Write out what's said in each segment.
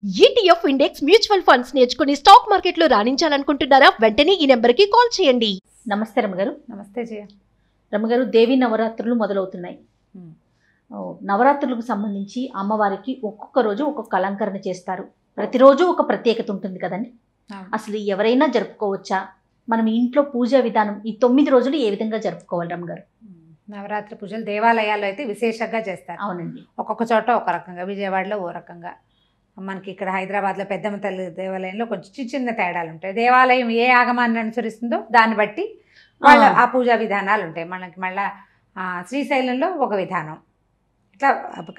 ETF index mutual funds నేర్చుకుని stock మార్కెట్లో రాణించాలనుకుంటున్నారా? వెంటనే ఈ నెంబర్కి కాల్ చేయండి. నమస్తే రమ్మగారు. నమస్తే జయ. రమ్మగారు, దేవి నవరాత్రులు మొదలవుతున్నాయి. నవరాత్రులకు సంబంధించి అమ్మవారికి ఒక్కొక్క రోజు ఒక్కొక్క అలంకరణ చేస్తారు. ప్రతిరోజు ఒక ప్రత్యేకత ఉంటుంది కదండి. అసలు ఎవరైనా జరుపుకోవచ్చా? మనం ఇంట్లో పూజా విధానం ఈ 9 రోజులు ఏ విధంగా జరుపుకోవాలి రమ్మగారు? నవరాత్రి పూజలు దేవాలయాల్లో అయితే విశేషంగా చేస్తారు. అవునండి. ఒక్కొక్క చోట ఒక రకంగా, విజయవాడలో ఓ రకంగా, మనకి ఇక్కడ హైదరాబాద్లో పెద్దమ్మ తల్లి దేవాలయంలో కొంచెం చిన్న చిన్న తేడాలు ఉంటాయి. దేవాలయం ఏ ఆగమాన్ని అనుసరిస్తుందో దాన్ని బట్టి వాళ్ళ ఆ పూజా విధానాలు ఉంటాయి. మనకి మళ్ళీ శ్రీశైలంలో ఒక విధానం, ఇట్లా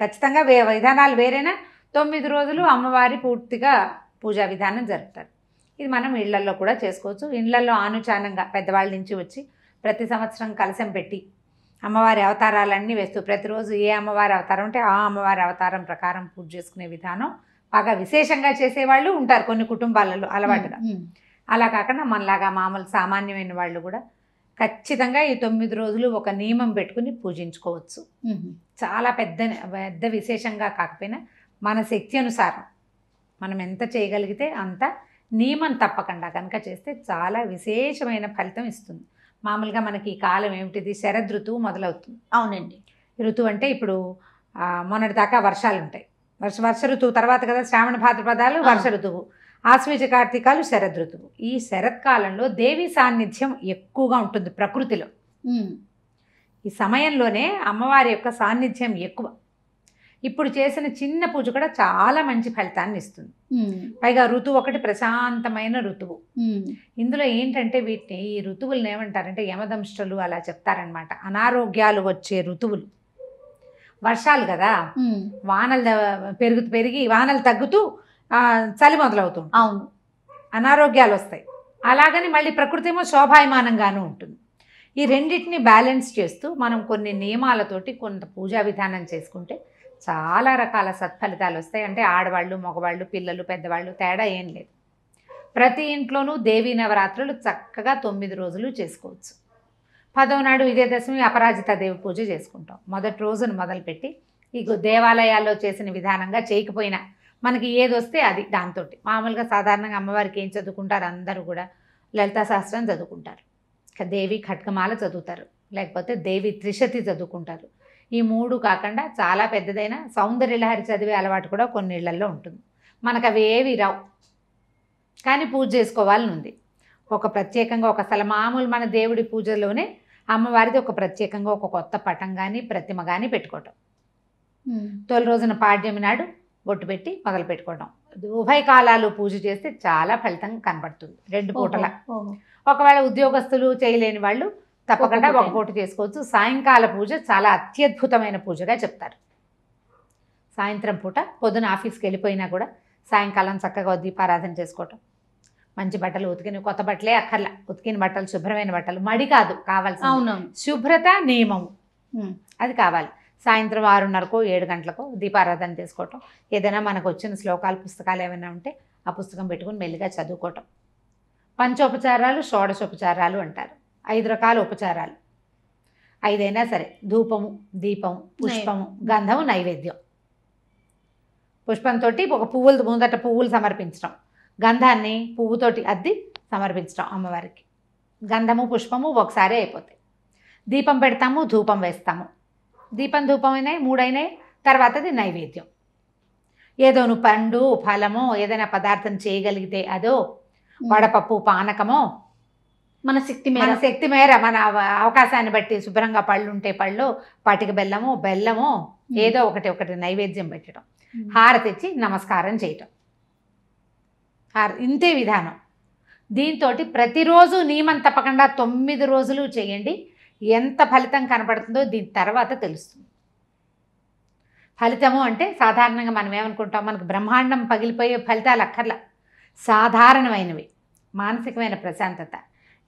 ఖచ్చితంగా విధానాలు వేరేనా 9 రోజులు అమ్మవారి పూర్తిగా పూజా విధానం జరుపుతారు. ఇది మనం ఇళ్లల్లో కూడా చేసుకోవచ్చు. ఇళ్లలో ఆనుచానంగా పెద్దవాళ్ళ నుంచి వచ్చి ప్రతి సంవత్సరం కలశం పెట్టి అమ్మవారి అవతారాలన్నీ వేస్తూ ప్రతిరోజు ఏ అమ్మవారి అవతారం ఉంటే ఆ అమ్మవారి అవతారం ప్రకారం పూజ చేసుకునే విధానం బాగా విశేషంగా చేసేవాళ్ళు ఉంటారు కొన్ని కుటుంబాలలో అలవాటుగా. అలా కాకుండా మనలాగా మామూలు సామాన్యమైన వాళ్ళు కూడా ఖచ్చితంగా ఈ 9 రోజులు ఒక నియమం పెట్టుకుని పూజించుకోవచ్చు. చాలా పెద్ద విశేషంగా కాకపోయినా మన శక్తి అనుసారం మనం ఎంత చేయగలిగితే అంత నియమం తప్పకుండా కనుక చేస్తే చాలా విశేషమైన ఫలితం ఇస్తుంది. మామూలుగా మనకి ఈ కాలం ఏమిటిది, శరదృతువు మొదలవుతుంది. అవునండి. ఋతువు అంటే ఇప్పుడు మొన్నటి దాకా వర్షాలు ఉంటాయి. వర్ష ఋతువు తర్వాత కదా శ్రావణ భాద్రపదాలు వర్ష ఋతువు, ఆశ్వీజ కార్తీకాలు శరదృతువు. ఈ శరత్కాలంలో దేవి సాన్నిధ్యం ఎక్కువగా ఉంటుంది ప్రకృతిలో. ఈ సమయంలోనే అమ్మవారి యొక్క సాన్నిధ్యం ఎక్కువ. ఇప్పుడు చేసిన చిన్న పూజ కూడా చాలా మంచి ఫలితాన్ని ఇస్తుంది. పైగా ఋతువు ఒకటి ప్రశాంతమైన ఋతువు. ఇందులో ఏంటంటే ఈ ఋతువులను ఏమంటారంటే యమదంష్టలు అలా చెప్తారనమాట. అనారోగ్యాలు వచ్చే ఋతువులు. వర్షాలు కదా, వానలు పెరిగి వానలు తగ్గుతూ చలి మొదలవుతుంది. అవును, అనారోగ్యాలు వస్తాయి. అలాగని మళ్ళీ ప్రకృతి ఏమో శోభాయమానంగానూ ఉంటుంది. ఈ రెండింటిని బ్యాలెన్స్ చేస్తూ మనం కొన్ని నియమాలతోటి కొంత పూజా విధానం చేసుకుంటే చాలా రకాల సత్ఫలితాలు వస్తాయి. అంటే ఆడవాళ్ళు, మగవాళ్ళు, పిల్లలు, పెద్దవాళ్ళు తేడా ఏం లేదు. ప్రతి ఇంట్లోనూ దేవీ నవరాత్రులు చక్కగా 9 రోజులు చేసుకోవచ్చు. 10వ నాడు విజయదశమి అపరాజిత దేవి పూజ చేసుకుంటాం. మొదటి రోజును మొదలుపెట్టి ఈ దేవాలయాల్లో చేసిన విధానంగా చేయకపోయినా మనకి ఏది వస్తే అది దాంతో మామూలుగా సాధారణంగా అమ్మవారికి ఏం చదువుకుంటారు, అందరూ కూడా లలితా శాస్త్రం చదువుకుంటారు, దేవి ఖడ్గమాల చదువుతారు, లేకపోతే దేవి త్రిశతి చదువుకుంటారు. ఈ 3 కాకుండా చాలా పెద్దదైన సౌందర్యలహరి చదివే అలవాటు కూడా కొన్ని ఇళ్లల్లో ఉంటుంది. మనకు అవి ఏవి రావు, కానీ పూజ చేసుకోవాలని ఉంది. ఒక ప్రత్యేకంగా ఒక అసలు మామూలు మన దేవుడి పూజలోనే అమ్మవారిది ఒక ప్రత్యేకంగా ఒక కొత్త పటం కానీ ప్రతిమ కానీ పెట్టుకోవటం. తొలి రోజున పాడ్యమి నాడు బొట్టు పెట్టి మొదలు పెట్టుకోవటం. ఉభయకాలాలు పూజ చేస్తే చాలా ఫలితం కనబడుతుంది 2 పూటల. ఒకవేళ ఉద్యోగస్తులు చేయలేని వాళ్ళు తప్పకుండా ఒక పూట చేసుకోవచ్చు. సాయంకాల పూజ చాలా అత్యద్భుతమైన పూజగా చెప్తారు. సాయంత్రం పూట పొద్దున ఆఫీస్కి వెళ్ళిపోయినా కూడా సాయంకాలం చక్కగా దీపారాధన చేసుకోవటం. మంచి బట్టలు ఉతికిన, కొత్త బట్టలే అక్కర్లా, ఉతికిన బట్టలు, శుభ్రమైన బట్టలు, మడి కాదు కావాల్సిన శుభ్రత నియమం అది కావాలి. సాయంత్రం 6:30కో 7 గంటలకో దీపారాధన చేసుకోవటం. ఏదైనా మనకు వచ్చిన శ్లోకాలు, పుస్తకాలు ఏమైనా ఉంటే ఆ పుస్తకం పెట్టుకుని మెల్లిగా చదువుకోవటం. పంచోపచారాలు, షోడశోపచారాలు అంటారు. 5 రకాల ఉపచారాలు. 5 అయినా సరే, ధూపము, దీపము, పుష్పము, గంధము, నైవేద్యం. పుష్పంతో ఒక ముందట పువ్వులు సమర్పించడం, గంధాన్ని పువ్వుతోటి అద్ది సమర్పించడం అమ్మవారికి. గంధము పుష్పము ఒకసారి అయిపోతాయి. దీపం పెడతాము, ధూపం వేస్తాము. దీపం ధూపం అయినాయి, 3 అయినాయి. తర్వాతది నైవేద్యం. ఏదోను పండు, ఫలమో ఏదైనా పదార్థం చేయగలిగితే అదో, వడపప్పు, పానకమో, మన శక్తి మేర మన అవకాశాన్ని బట్టి శుభ్రంగా పళ్ళు ఉంటే పళ్ళు, పటిక బెల్లమో ఏదో ఒకటి నైవేద్యం పెట్టడం, హారతి ఇచ్చి నమస్కారం చేయటం. ఇంతే విధానం. దీంతో ప్రతిరోజు నియమం తప్పకుండా 9 రోజులు చేయండి. ఎంత ఫలితం కనపడుతుందో దీని తర్వాత తెలుస్తుంది. ఫలితము అంటే సాధారణంగా మనం ఏమనుకుంటాం, మనకు బ్రహ్మాండం పగిలిపోయే ఫలితాలు అక్కర్లా. సాధారణమైనవి, మానసికమైన ప్రశాంతత,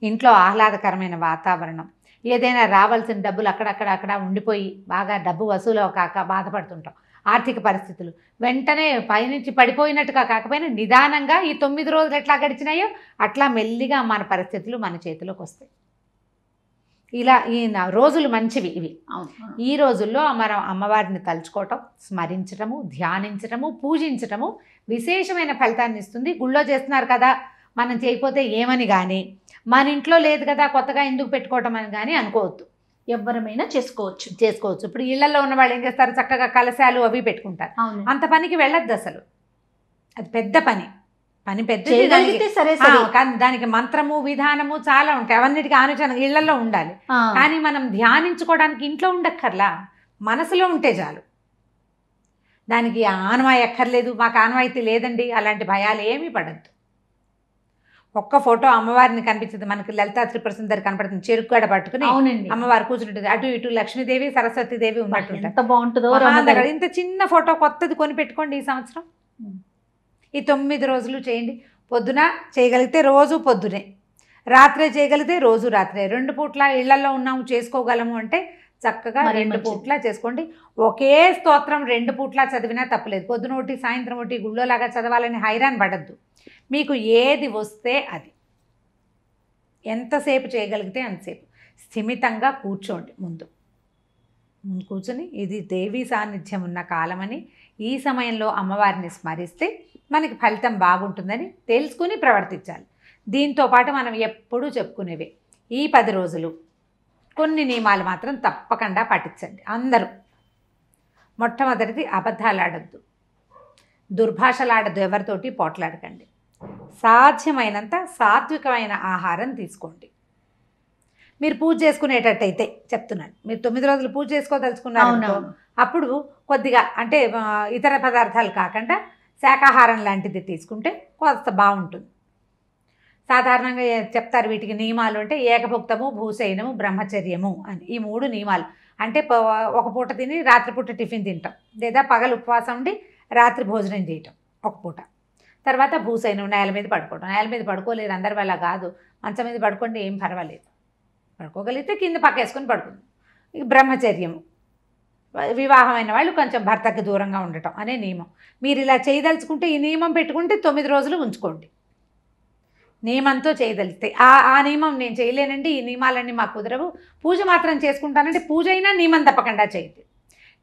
ఇంట్లో ఆహ్లాదకరమైన వాతావరణం, ఏదైనా రావాల్సిన డబ్బులు అక్కడ ఉండిపోయి బాగా డబ్బు వసూలు కాక బాధపడుతుంటాం, ఆర్థిక పరిస్థితులు వెంటనే పైనుంచి పడిపోయినట్టుగా కాకపోయినా నిదానంగా ఈ 9 రోజులు ఎట్లా గడిచినాయో అట్లా మెల్లిగా మన పరిస్థితులు మన చేతిలోకి వస్తాయి. ఇలా ఈ రోజులు మంచివి ఇవి. అవును. ఈ రోజుల్లో మనం అమ్మవారిని తలుచుకోవటం, స్మరించటము, ధ్యానించటము, పూజించటము విశేషమైన ఫలితాన్ని ఇస్తుంది. గుళ్ళో చేస్తున్నారు కదా మనం చేయకపోతే ఏమని కానీ, మన ఇంట్లో లేదు కదా కొత్తగా ఎందుకు పెట్టుకోవటం అని కానీ అనుకోవద్దు. ఎవరమైనా చేసుకోవచ్చు. ఇప్పుడు ఇళ్లలో ఉన్న వాళ్ళు ఏం చేస్తారు, చక్కగా కలశాలు అవి పెట్టుకుంటారు. అవును. అంత పనికి వెళ్ళొద్దు అసలు. అది పెద్ద పని పెద్దది. చేయగలిగితే సరే సరే. కానీ దానికి మంత్రము విధానము చాలా ఉంటాయి. అవన్నిటికీ ఆలోచన ఇళ్లలో ఉండాలి. కానీ మనం ధ్యానించుకోవడానికి ఇంట్లో ఉండక్కర్లా, మనసులో ఉంటే చాలు. దానికి ఆనవాయి ఎక్కర్లేదు, మాకు ఆనవాయితీ లేదండి అలాంటి భయాలు ఏమీ పడద్దు. ఒక్క ఫోటో అమ్మవారిని కనిపించింది మనకి, లలితా త్రిపుర సుందరి కనపడుతుంది, చెరుకు గడ పట్టుకుని అవునండి అమ్మవారు కూర్చుంటుంది, అటు ఇటు లక్ష్మీదేవి సరస్వతీదేవి ఉన్నట్టుంటారు. ఎంత బాగుంటుందో. ఇంత చిన్న ఫోటో కొత్తది కొని పెట్టుకోండి ఈ సంవత్సరం. ఈ 9 రోజులు చేయండి. పొద్దున చేయగలిగితే రోజు పొద్దునే, రాత్రే చేయగలిగితే రోజు రాత్రే. 2 పూట్ల ఇళ్లలో ఉన్నాము చేసుకోగలము అంటే చక్కగా 2 పూట్ల చేసుకోండి. ఒకే స్తోత్రం 2 పూట్ల చదివినా తప్పలేదు. పొద్దున ఒకటి సాయంత్రం ఒకటి గుళ్ళోలాగా చదవాలని హైరాన్ పడద్దు. మీకు ఏది వస్తే అది, ఎంతసేపు చేయగలిగితే అంతసేపు స్థిమితంగా కూర్చోండి. ముందు కూర్చొని ఇది దేవీ సాన్నిధ్యం ఉన్న కాలమని, ఈ సమయంలో అమ్మవారిని స్మరిస్తే మనకి ఫలితం బాగుంటుందని తెలుసుకుని ప్రవర్తించాలి. దీంతోపాటు మనం ఎప్పుడూ చెప్పుకునేవి ఈ 10 రోజులు కొన్ని నియమాలు మాత్రం తప్పకుండా పాటించండి అందరూ. మొట్టమొదటిది అబద్ధాలు ఆడద్దు, దుర్భాషలాడద్దు, ఎవరితోటి పోట్లాడకండి. సాధ్యమైనంత సాత్వికమైన ఆహారం తీసుకోండి. మీరు పూజ చేసుకునేటట్టయితే చెప్తున్నాను, మీరు 9 రోజులు పూజ చేసుకోదలుచుకున్నారు అప్పుడు కొద్దిగా అంటే ఇతర పదార్థాలు కాకుండా శాకాహారం లాంటిది తీసుకుంటే కొంత బాగుంటుంది. సాధారణంగా చెప్తారు వీటికి నియమాలు అంటే ఏకభుక్తము, భూశయనము, బ్రహ్మచర్యము అని. ఈ 3 నియమాలు అంటే ఒక పూట తిని రాత్రిపూట టిఫిన్ తింటాం, లేదా పగలు ఉపవాసం ఉండి రాత్రి భోజనం చేయటం ఒక పూట. తర్వాత భూశయనం, నేల మీద పడుకోవటం. నేల మీద పడుకోలేరు అందరి వల్ల కాదు, మంచం మీద పడుకోండి ఏం పర్వాలేదు, పడుకోగలిగితే కింద పక్కేసుకొని పడుకుంది. ఇక బ్రహ్మచర్యము, వివాహమైన వాళ్ళు కొంచెం భర్తకి దూరంగా ఉండటం అనే నియమం. మీరు ఇలా చేయదలుచుకుంటే ఈ నియమం పెట్టుకుంటే 9 రోజులు ఉంచుకోండి. నియమంతో చేయదలిస్తే ఆ నియమం నేను చేయలేనండి, ఈ నియమాలన్నీ మాకు కుదరవు, పూజ మాత్రం చేసుకుంటానంటే పూజ అయినా నియమం తప్పకుండా చేయండి.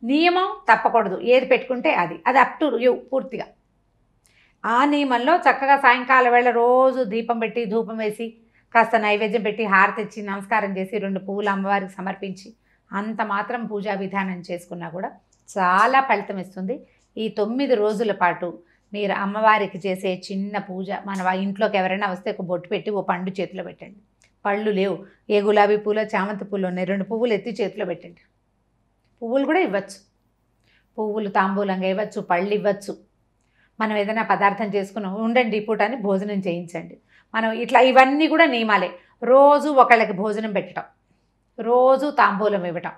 నియమం తప్పకూడదు, ఏది పెట్టుకుంటే అది అప్ టు యూ పూర్తిగా. ఆ నియమంలో చక్కగా సాయంకాలం వేళ రోజు దీపం పెట్టి ధూపం వేసి కాస్త నైవేద్యం పెట్టి హారతి ఇచ్చి నమస్కారం చేసి 2 పువ్వులు అమ్మవారికి సమర్పించి అంత మాత్రం పూజా విధానం చేసుకున్నా కూడా చాలా ఫలితం ఇస్తుంది. ఈ 9 రోజుల పాటు మీరు అమ్మవారికి చేసే చిన్న పూజ, మన ఇంట్లోకి ఎవరైనా వస్తే ఒక బొట్టు పెట్టి ఓ పండు చేతిలో పెట్టండి. పళ్ళు లేవు, ఏ గులాబీ పూలు చామంతి పూలు ఉన్నాయి, 2 పువ్వులు ఎత్తి చేతిలో పెట్టండి. పువ్వులు కూడా ఇవ్వచ్చు, పువ్వులు తాంబూలంగా ఇవ్వచ్చు, పళ్ళు ఇవ్వచ్చు. మనం ఏదైనా పదార్థం చేసుకున్నాం ఉండండి ఈ పూట అని భోజనం చేయించండి. మనం ఇట్లా ఇవన్నీ కూడా నియమాలే. రోజు ఒకళ్ళకి భోజనం పెట్టడం, రోజు తాంబూలం ఇవ్వటం,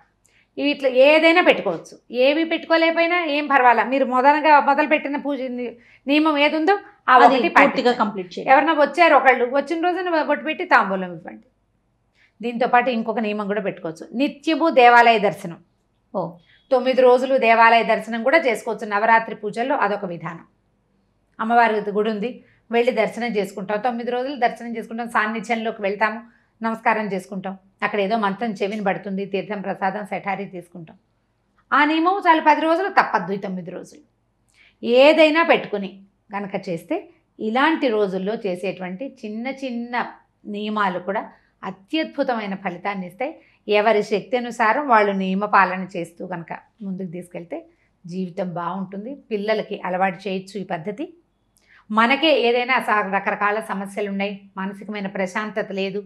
ఇట్లా ఏదైనా పెట్టుకోవచ్చు. ఏవి పెట్టుకోలేకపోయినా ఏం పర్వాలా, మీరు మొదలు పెట్టిన పూజ నియమం ఏది ఉందో అది పూర్తిగా కంప్లీట్ చేయండి. ఎవరైనా వచ్చారు ఒకళ్ళు, వచ్చిన రోజున బొట్టు పెట్టి తాంబూలం ఇవ్వండి. దీంతోపాటు ఇంకొక నియమం కూడా పెట్టుకోవచ్చు, నిత్యము దేవాలయ దర్శనం. 9 రోజులు దేవాలయ దర్శనం కూడా చేసుకోవచ్చు. నవరాత్రి పూజల్లో అదొక విధానం. అమ్మవారి గుడి ఉంది, వెళ్ళి దర్శనం చేసుకుంటాం. 9 రోజులు దర్శనం చేసుకుంటాం, సాన్నిధ్యంలోకి వెళ్తాము, నమస్కారం చేసుకుంటాం. అక్కడ ఏదో మంత్రం చెవిని పడుతుంది, తీర్థం ప్రసాదం సెఠారీ తీసుకుంటాం. ఆ నియమం చాలా 10 రోజులు తప్పద్దు. ఈ 9 రోజులు ఏదైనా పెట్టుకుని కనుక చేస్తే ఇలాంటి రోజుల్లో చేసేటువంటి చిన్న చిన్న నియమాలు కూడా అత్యద్భుతమైన ఫలితాన్ని ఇస్తాయి. ఎవరి శక్తి అనుసారం వాళ్ళు నియమ పాలన చేస్తూ కనుక ముందుకు తీసుకెళ్తే జీవితం బాగుంటుంది. పిల్లలకి అలవాటు చేయొచ్చు ఈ పద్ధతి. మనకే ఏదైనా రకరకాల సమస్యలు ఉన్నాయి, మానసికమైన ప్రశాంతత లేదు,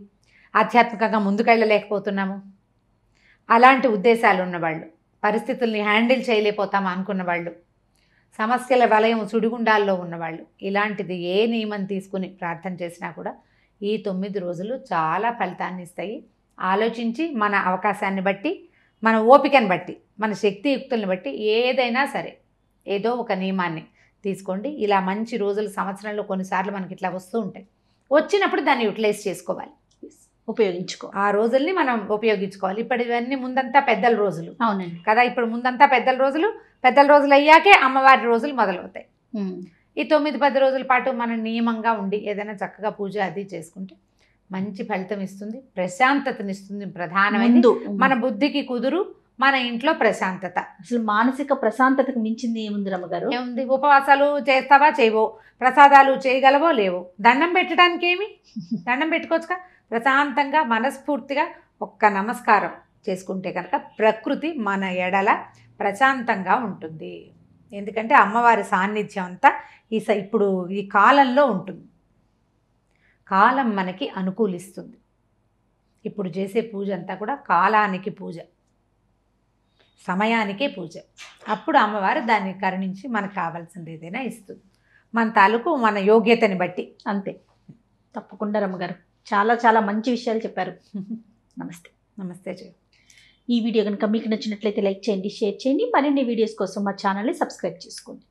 ఆధ్యాత్మికంగా ముందుకెళ్ళలేకపోతున్నాము, అలాంటి ఉద్దేశాలు ఉన్నవాళ్ళు, పరిస్థితుల్ని హ్యాండిల్ చేయలేకపోతాము అనుకున్న వాళ్ళు, సమస్యల వలయం సుడిగుండాల్లో ఉన్నవాళ్ళు, ఇలాంటిది ఏ నియమం తీసుకుని ప్రార్థన చేసినా కూడా ఈ 9 రోజులు చాలా ఫలితాన్ని ఇస్తాయి. ఆలోచించి మన అవకాశాన్ని బట్టి, మన ఓపికను బట్టి, మన శక్తియుక్తుల్ని బట్టి ఏదైనా సరే ఏదో ఒక నియమాన్ని తీసుకోండి. ఇలా మంచి రోజులు సంవత్సరంలో కొన్నిసార్లు మనకి ఇట్లా వస్తూ ఉంటాయి. వచ్చినప్పుడు దాన్ని యూటిలైజ్ చేసుకోవాలి, ఆ రోజుల్ని మనం ఉపయోగించుకోవాలి. ఇప్పుడు ఇవన్నీ ముందంతా పెద్దల రోజులు అవునండి కదా, ఇప్పుడు ముందంతా పెద్దల రోజులు అయ్యాకే అమ్మవారి రోజులు మొదలవుతాయి. ఈ 9-10 రోజుల పాటు మనం నియమంగా ఉండి ఏదైనా చక్కగా పూజ అది చేసుకుంటే మంచి ఫలితం ఇస్తుంది, ప్రశాంతతనిస్తుంది. ప్రధానమైనది ముందు మన బుద్ధికి కుదురు, మన ఇంట్లో ప్రశాంతత. అసలు మానసిక ప్రశాంతతకు మించింది ఏముంది రమ్మగారు? ఏముంది? ఉపవాసాలు చేస్తావా చేయవో, ప్రసాదాలు చేయగలవో లేవో, దండం పెట్టడానికి ఏమి, దండం పెట్టుకోవచ్చుగా. ప్రశాంతంగా మనస్ఫూర్తిగా ఒక్క నమస్కారం చేసుకుంటే కనుక ప్రకృతి మన ఎడల ప్రశాంతంగా ఉంటుంది. ఎందుకంటే అమ్మవారి సాన్నిధ్యం అంతా ఇప్పుడు ఈ కాలంలో ఉంటుంది. కాలం మనకి అనుకూలిస్తుంది. ఇప్పుడు చేసే పూజ అంతా కూడా కాలానికి పూజ, సమయానికే పూజ. అప్పుడు అమ్మవారు దాన్ని కరుణించి మనకు కావాల్సింది ఏదైనా ఇస్తుంది, మన తాలూకు మన యోగ్యతని బట్టి. అంతే. తప్పకుండా రమ్మగారు, చాలా చాలా మంచి విషయాలు చెప్పారు. నమస్తే. నమస్తే జయ. ఈ వీడియో కనుక మీకు నచ్చినట్లయితే లైక్ చేయండి, షేర్ చేయండి. మరిన్ని వీడియోస్ కోసం మా ఛానల్ని సబ్స్క్రైబ్ చేసుకోండి.